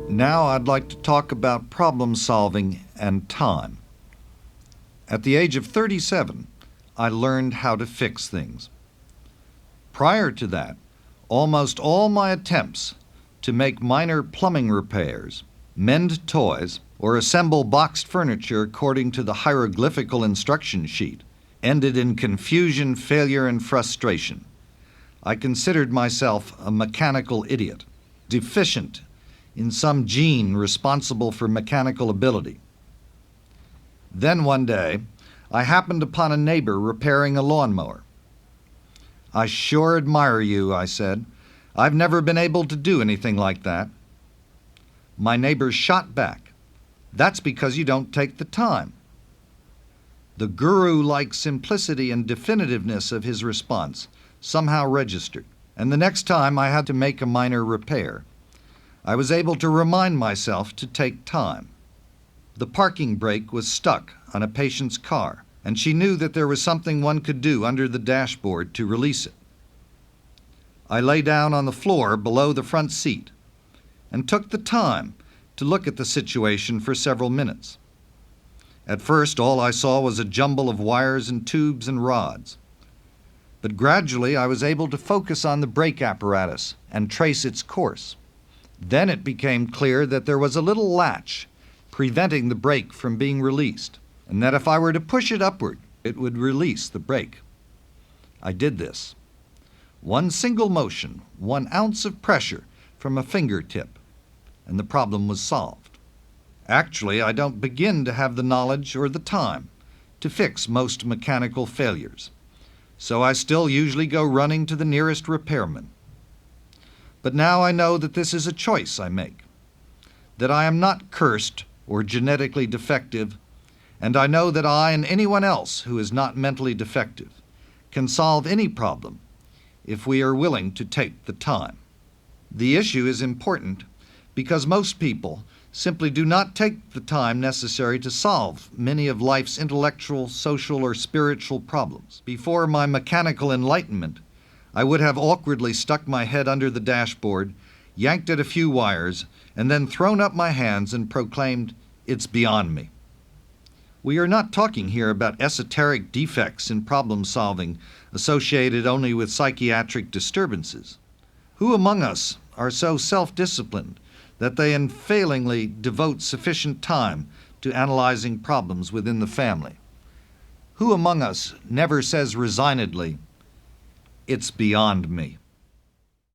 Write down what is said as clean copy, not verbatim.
Now I'd like to talk about problem solving and time. At the age of 37, I learned how to fix things. Prior to that, almost all my attempts to make minor plumbing repairs, mend toys, or assemble boxed furniture according to the hieroglyphical instruction sheet ended in confusion, failure, and frustration. I considered myself a mechanical idiot, deficient in some gene responsible for mechanical ability. Then one day, I happened upon a neighbor repairing a lawnmower. "I sure admire you," I said. "I've never been able to do anything like that." My neighbor shot back, "That's because you don't take the time." The guru-like simplicity and definitiveness of his response somehow registered, and the next time I had to make a minor repair, I was able to remind myself to take time. The parking brake was stuck on a patient's car, and she knew that there was something one could do under the dashboard to release it. I lay down on the floor below the front seat and took the time to look at the situation for several minutes. At first, all I saw was a jumble of wires and tubes and rods. But gradually, I was able to focus on the brake apparatus and trace its course. Then it became clear that there was a little latch preventing the brake from being released, and that if I were to push it upward, it would release the brake. I did this. One single motion, 1 ounce of pressure from a fingertip, and the problem was solved. Actually, I don't begin to have the knowledge or the time to fix most mechanical failures, so I still usually go running to the nearest repairman. But now I know that this is a choice I make, that I am not cursed or genetically defective, and I know that I and anyone else who is not mentally defective can solve any problem if we are willing to take the time. The issue is important because most people simply do not take the time necessary to solve many of life's intellectual, social, or spiritual problems. Before my mechanical enlightenment, I would have awkwardly stuck my head under the dashboard, yanked at a few wires, and then thrown up my hands and proclaimed, "It's beyond me." We are not talking here about esoteric defects in problem solving associated only with psychiatric disturbances. Who among us are so self-disciplined that they unfailingly devote sufficient time to analyzing problems within the family? Who among us never says resignedly, "It's beyond me"?